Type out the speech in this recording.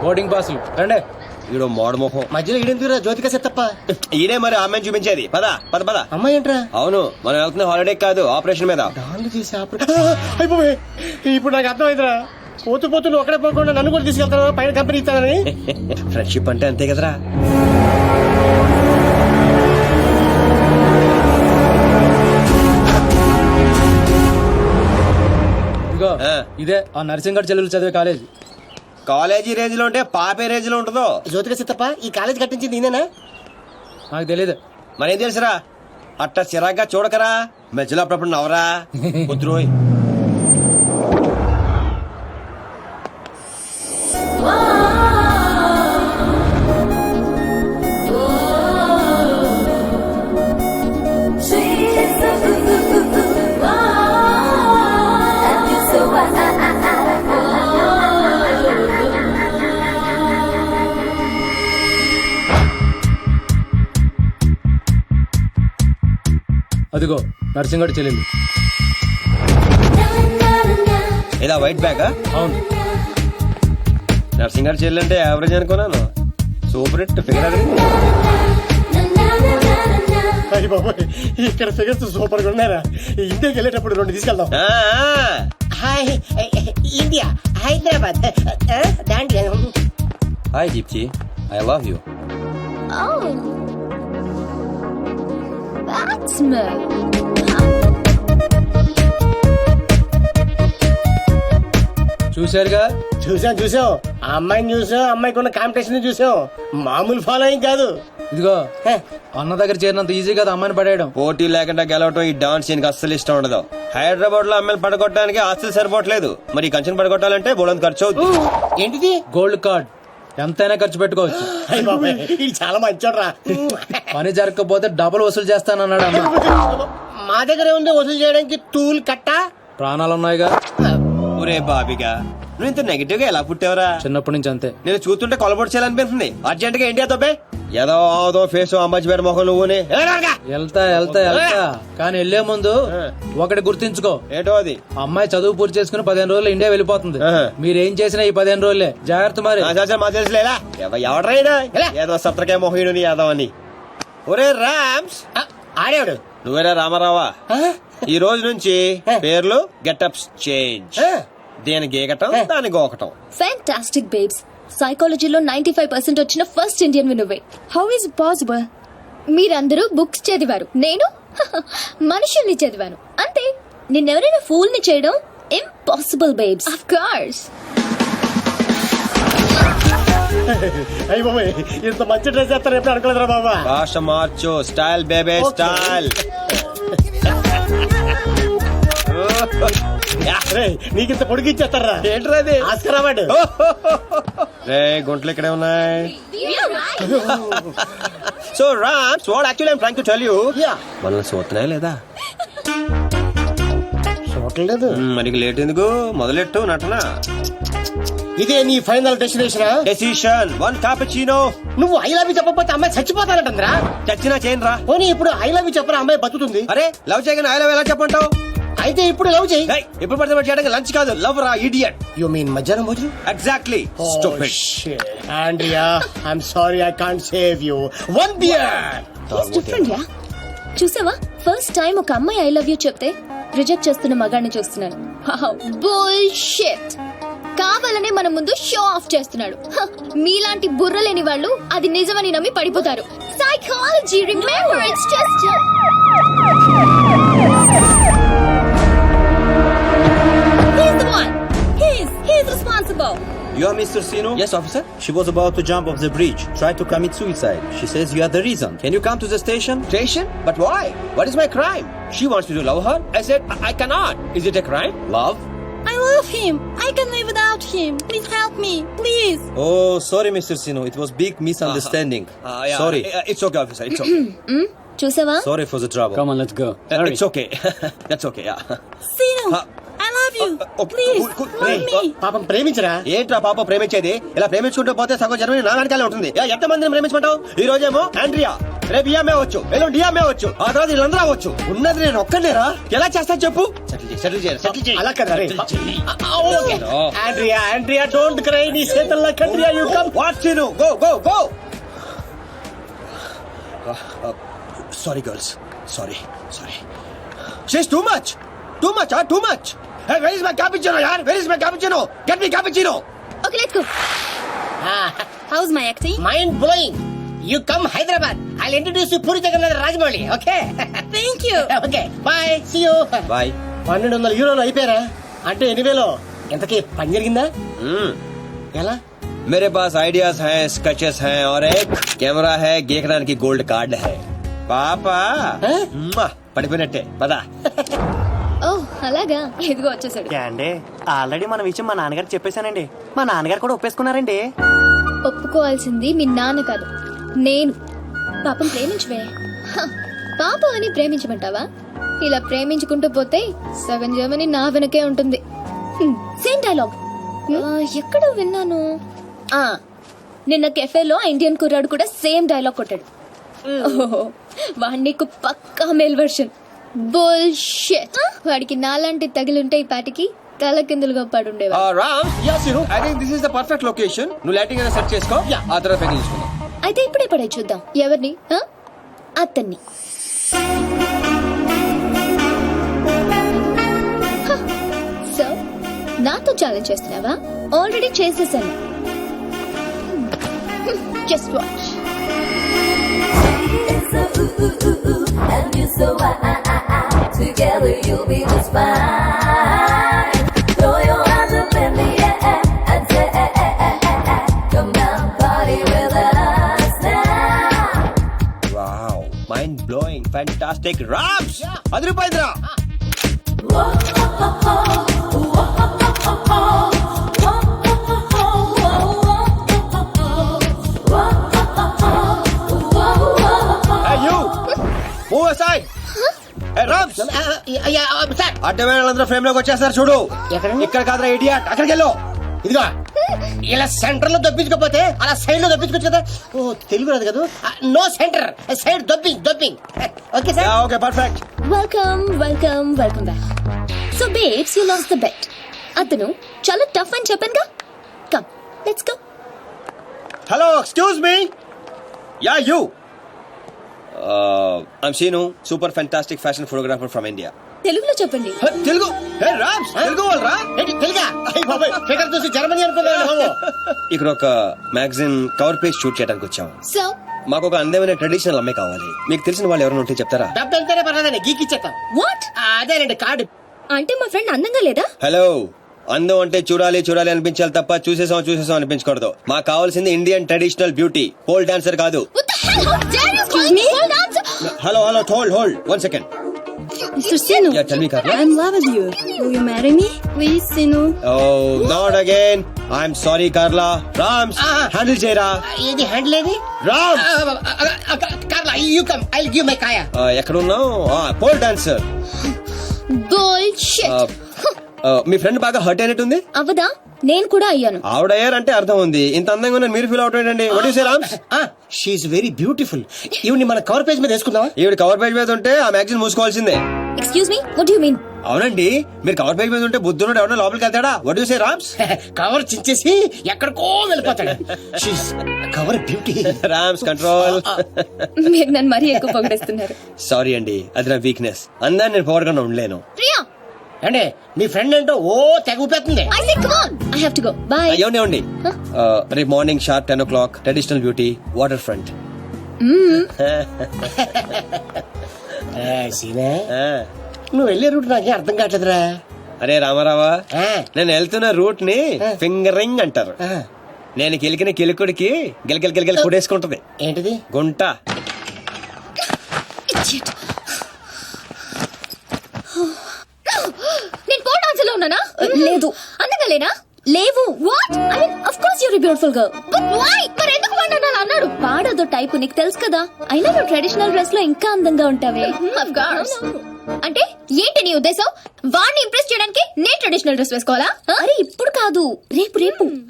Boarding పాసులు రండి. ఈడో మోడ మొహం మధ్యలో ఈడెందుకురా జ్యోతిక తప్ప ఈడే మరి అమ్మాయిని చూపించేది పద పద పద. అమ్మాయి ఏంట్రా? అవును మనం వెళ్తున్న హాలిడే కాదు ఆపరేషన్ మీద. దాన్ని తీసి అయిపోయి ఇప్పుడు నాకు అర్థమైందిరా. పోతూ పోతూ నువ్వు ఒక్కడే పోకుండా నన్ను కూడా తీసుకెళ్తాను పైన కంపెనీ ఇస్తానని. ఫ్రెండ్షిప్ అంటే అంతే కదరా. ఇదిగో ఇదే ఆ నర్సింగ్ చెల్లెలు చదివే కాలేజ్. కాలేజీ రేంజ్ లో ఉంటే పాపే రేంజ్ లో ఉంటుందో. జ్యోతిక సిత్తప్ప ఈ కాలేజ్ కట్టించింది నేనేనా? నాకు తెలియదు. మరేం తెలుసురా అట్ట చిరాగ్గా చూడకరా. మధ్యలో అప్పుడప్పుడు నవరా కుదురోయ్. అదిగో నర్సింగడ్ చెల్లెలు. ఇలా వైట్ బ్యాగ్. అవును. నర్సింగ్ గారు చెల్లి అంటే యావరేజ్ అనుకున్నాను. సూపర్ హిట్ ఫిగర్ అది. అయ్యి బాబాయ్ ఇక్కడ ఫిగర్స్ సూపర్ గా ఉన్నారా? ఇండియాకి వెళ్ళేటప్పుడు 2 తీసుకెళ్దాం. Hi India Hyderabad Dandiya. Hi Deepthi I love you. చూశారుగా. చూసాం ఆ అమ్మాయిని చూసాం, అమ్మాయికి ఉన్న కాంపిటీషన్ చూసాం. మామూలు ఫాలోయింగ్ కాదు. ఇదిగో అన్న దగ్గర చేరినంత ఈజీ కదా అమ్మాయిని పడేయడం. పోటీ లేకుండా గెలవటం ఈ డాన్స్ ఈయనకి అస్సలు ఇష్టం ఉండదు. హైదరాబాద్ లో అమ్మాయిలు పడగొట్టడానికి ఆస్తులు సరిపోవట్లేదు. మరి ఈ కంచెను పడగొట్టాలంటే బోళంత ఖర్చు అవుతుంది. ఏంటిది? Gold card. ఎంతైనా ఖర్చు పెట్టుకోవచ్చు. ఇది చాలా మంచోడ్రా. పని జరగకపోతే డబుల్ వసూలు చేస్తానన్నాడు అన్న. మా దగ్గర ఉంది వసూలు చేయడానికి టూల్ కట్ట. ప్రాణాలున్నాయిగా. ఒరే బాబిగా నువ్వు ఇంత నెగిటివ్ గా ఎలా పుట్టావరా? చిన్నప్పటి నుంచి అంతే. నేను చూస్తుంటే కొలబొట్టు చేయాలనిపిస్తుంది. అర్జెంట్ గా ఇండియా తోపే ఏదో ఆదో ఫేస్ అమ్మాయి మొహం నువ్వునే. వెళ్తా కానీ వెళ్లే ముందు ఒకటి గుర్తించుకో. ఏటో అది? అమ్మాయి చదువు పూర్తి చేసుకుని 15 రోజులు ఇండియా వెళ్ళిపోతుంది. మీరేం చేసినా ఈ 15 రోజులే జాగ్రత్త. మరి మా తెలుసులేలా ఎవడరైనా ఏదో సత్రకాయ మొహీడు ఏదో అని. ఒరే రామ్స్ ఆడేవాడు నువ్వేరా రామారావా? ఈ రోజు నుంచి పేర్లు గెటప్స్ చేంజ్. దేని గీకటం దాని గోకటం. Fantastic babes. సైకాలజీలో 95% వచ్చిన ఫస్ట్ ఇండియన్ నువ్వే. How is possible? మీరందరూ బుక్స్ చదివారు, నేను మనుషుల్ని చదివాను అంతే. నిన్నెవరైనా ఫూల్ ని చేయడం ఇంపాసిబుల్ బేబ్స్. Of course. అయ్యి బాబాయ్ ఇంత మంచి డ్రెస్ చేస్తారు ఎప్పుడు అనుకోలేదురా బాబా. భాష మార్చు. Style బేబే style. నీకింత పొడిగిచ్చేస్తారా? ఏంట్రా అది? Oscar award. రే గుంటలు ఇక్కడే ఉన్నాయి. So Rams what actually I'm trying to tell you, మనల్ని చూస్తున్నాయా లేదా? చూడలేదు. మరి లేట్ ఎందుకు? మొదలెట్టు నటన. ఇదే నీ ఫైనల్ డెస్టినేషన్? Decision 1 cappuccino. నువ్వు ఐ లవ్ యూ చెప్పకపోతే అమ్మాయి చచ్చిపోతానంటరా. చచ్చినా చేయను రా. పోనీ ఇప్పుడు ఐ లవ్ యూ చెప్పరా అమ్మాయి బతుకుతుంది. అరే లవ్ చేయగానే ఐ లవ్ ఎలా చెప్పంటావు? అయితే ఇప్పుడు లవ్ చేయి. ఇప్పుడు పడితే చేయడానికి లంచ్ కాదు లవ్ రా ఇడియట్. యు మీన్ మధ్యాహ్నం భోజనం? Exactly. Stupid. Andrea I'm sorry I can't save you. 1 beer. It's different yeah. చూసావా ఫస్ట్ టైం ఒక అమ్మాయి ఐ లవ్ యూ చెప్తే రిజెక్ట్ చేస్తున్న మగాడిని చూస్తున్నాను. బుల్షిట్. కావాలనే మన ముందు షో ఆఫ్ చేస్తున్నాడు. మీలాంటి బుర్ర లేని వాళ్ళు అది నిజమని నమ్మి పడిపోతారు. Psychology remember it's just he's responsible. You are Mr. Sino? Yes, officer. She was about to jump off the bridge, tried to commit suicide. She says you are the reason. Can you come to the station? Station? But why? What is my crime? She wants me to love her. I said I cannot. Is it a crime? Love? I love him. I can live without him. Please help me, please. Oh, sorry, Mr. Sino. It was big misunderstanding. Yeah, Sorry. It's okay, officer. It's okay. చూసావా? Sorry for the trouble. Come on, let's go. It's okay. That's okay. Yeah. Sino, I love you. Please, love me. పాపం ప్రేమించరా. ఏంట్రా పాప ప్రేమించేది? ఇలా ప్రేమించుకుంటూ పోతే సగం Germany నా వెనకాలే ఉంటుంది. ఎంత మందిని ప్రేమించుకుంటావు? ఈ రోజేమో ఆండ్రియా, రేపు ఈఎంఐ అవ్వచ్చు, ఎల్లుండి ఈఎంఐ అవ్వచ్చు, ఆ తర్వాత వీళ్ళందరూ అవ్వచ్చు. ఉన్నది నేను ఒక్కనేరా, ఎలా చేస్తా చెప్పు. సెటిల్ చేయాలి. అలా కదా రే. Okay Andrea, Andrea don't cry. నీ చేతల్లా కండ్రియా you come. What scene, go go go. Sorry girls, sorry. She's too much. Hey, where is my cappuccino, yaar? Where is my cappuccino? Get me cappuccino. Okay let's go. How's my acting? Mind blowing. You come Hyderabad. I'll introduce you Puri Jagannath Rajamouli. Okay Thank you. Okay bye, see you. Bye. 1200 యూరోలు అయిపోయారా? అంటే 8,000. ఎంతకీ పని జరిగిందా? ఎలా? मेरे पास ideas हैं, sketches हैं और एक कैमरा है, గీకడానికి గోల్డ్ కార్డ్ है. పాపా పడిపోయినట్టే పదా. ఓ అలాగా, ఇదిగో వచ్చేసాడు. అండి ఆల్రెడీ మన విషయం మా నాన్నగారు చెప్పేశానండి. మా నాన్నగారు కూడా ఒప్పేసుకున్నారండి. ఒప్పుకోవాల్సింది మీ నాన్న కాదు, నేను. పాపం ప్రేమించవే. హ, పాపం అని ప్రేమించమంటావా? ఇలా ప్రేమించుకుంటూ పోతే సగం జర్మనీ నా వెనకే ఉంటుంది. సేమ్ డైలాగ్ ఎక్కడో విన్నాను. నిన్న కెఫేలో ఇండియన్ కుర్రాడు కూడా సేమ్ డైలాగ్ కొట్టాడు. ఓహో, వాడి నీకు పక్కా మేల్ వర్షన్. బుల్షిట్. వాడికి నాలాంటి తగిలుంటే ఈ పాటికి తల కిందులుగా పడుండేవా. Ram, I think this is the perfect location. నువ్వు లైటింగ్ అయినా సెట్ చేసుకో, ఆ తర్వాత పెళ్లి చేసుకుందాం. అయితే ఇప్పుడే పడే చూద్దాం. ఎవరిని? అతన్ని. సో నాతో ఛాలెంజ్ చేస్తున్నావా? ఆల్రెడీ చేసేసాను. Just watch. And you so together you'll be just fine. Throw your hands up in the air and say, come down, party with us now. Wow, mind blowing, fantastic. Rams, అదిరిపోయిందిరా. Hey you, move aside. Hey Rams, అడ్డమైన వాళ్ళందరూ frame లోకి వచ్చేస్తారు చూడు. ఇక్కడ కాదురా idiot, అక్కడికి వెళ్ళు. ఇదిగో ఇలా సెంటర్ లో దొప్పించుకోపోతే అలా సైడ్ లో దొప్పించుకోవచ్చు కదా. ఓ తెలుగు రాదు కదా. No centre, side dropping. Okay sir. Okay perfect. Welcome back. So babes, you lost the bet. అతను చాలా టఫ్ అని చెప్పానుగా. Come let's go. Hello, excuse me. Yeah you. I'm Seenu, super fantastic fashion photographer from India. తెలుగులో చెప్పండి. తెలుగు? హే రామ్స్, తెలుగు వాళ్ళరా? తెలుగా? Figure చూసి Germany అనుకున్నాను. ఇక్కడ ఒక మ్యాగజైన్ కవర్ పేజ్ షూట్ చేయడానికి వచ్చాం. సో మాకు ఒక అందమైన ట్రెడిషనల్ అమ్మాయి కావాలి. మీకు తెలిసిన వాళ్ళు ఎవరైనా ఉంటే చెప్తారా? డబ్బు ఎంతైనా పర్లేదండి, గీకిచ్చేస్తాం. వాట్? అదేనండి కార్డు. అంటే మా ఫ్రెండ్ అందంగా లేదా? హలో, అందం అంటే చూడాలి అనిపించాలి తప్ప చూసేసాం అనిపించకూడదు. మాకు కావాల్సింది Indian traditional beauty, pole dancer కాదు. What the hell? How dare you call me pole dancer? Hello hold 1 second. Mr. Sinu, Yeah, tell me, Carla. I'm in love with you. Will you marry me? Please, Sinu. Oh, not again. I'm sorry, Carla. Rams, handle చేయరా. ఇది handle ఏది? Rams, Carla you come, I will give my కాయా. ఎక్కడున్నావు? Pole dancer. Bullshit. మీ friend బాగా hurt అయినట్టుంది. అవదా? నేను కూడా అయ్యాను. ఆవిడయ్యారంటే అర్థం ఉంది. ఇంత అందంగా ఉన్న మీరు ఫీల్ అవుట్ ఏంటండి? What you say Rams? She's very beautiful. ఈవిని మన కవర్ పేజ్ మీద వేసుకుందామా? ఈవిడ కవర్ పేజ్ మీద ఉంటే ఆ magazine మూసుకోవాల్సిందే. Excuse me, what do you mean? అవునండి, మీరు కవర్ పేజ్ మీద ఉంటే బుద్ధుడు ఎవరైనా లోపలికి వెళ్తాడా? What you say Rams? Cover చించేసి ఎక్కడికో వెళ్ళిపోతాడు. She's cover beauty. Rams control. మీరు నన్ను మరీ ఎక్కువ పొగిడేస్తున్నారు. సారీ అండి, అది నా వీక్నెస్. అందాన్ని నేను పవర్గా ఉండలేను. ప్రియా, అంటే మీ ఫ్రెండ్ ఏంటో ఓ తెగ ఊపేస్తుంది. I say come on. I have to go. Bye. ఏమండి రేపు morning sharp 10 o'clock traditional beauty water front. సీనే, నువ్వు వెళ్ళే రూట్ నాకే అర్థం కావట్లేదురా. అరే రామారావా, నేను వెళ్తున్న రూట్ ని ఫింగరింగ్ అంటారు. నేను కెలికిన కెలుకుడికి గిలగిల కుడేసుకుంటది. ఏంటిది? గుంట. Idiot. నేను పోల్ డాన్సర్ లో ఉన్నానా? లేదు. అందంగా లేనా? లేవు. What? I mean of course you're beautiful girl. But why? మరి ఎందుకు వాడు అన్నాడు? వాడదో టైపు, నీకు తెలుసు కదా. అయినా నువ్వు ట్రెడిషనల్ డ్రెస్ లో ఇంకా అందంగా ఉంటావే. Of course. అంటే ఏంటి నీ ఉద్దేశం? వాడిని ఇంప్రెస్ చేయడానికి నేను ట్రెడిషనల్ డ్రెస్ వేసుకోవాలా? అరే ఇప్పుడు కాదు, రేపు.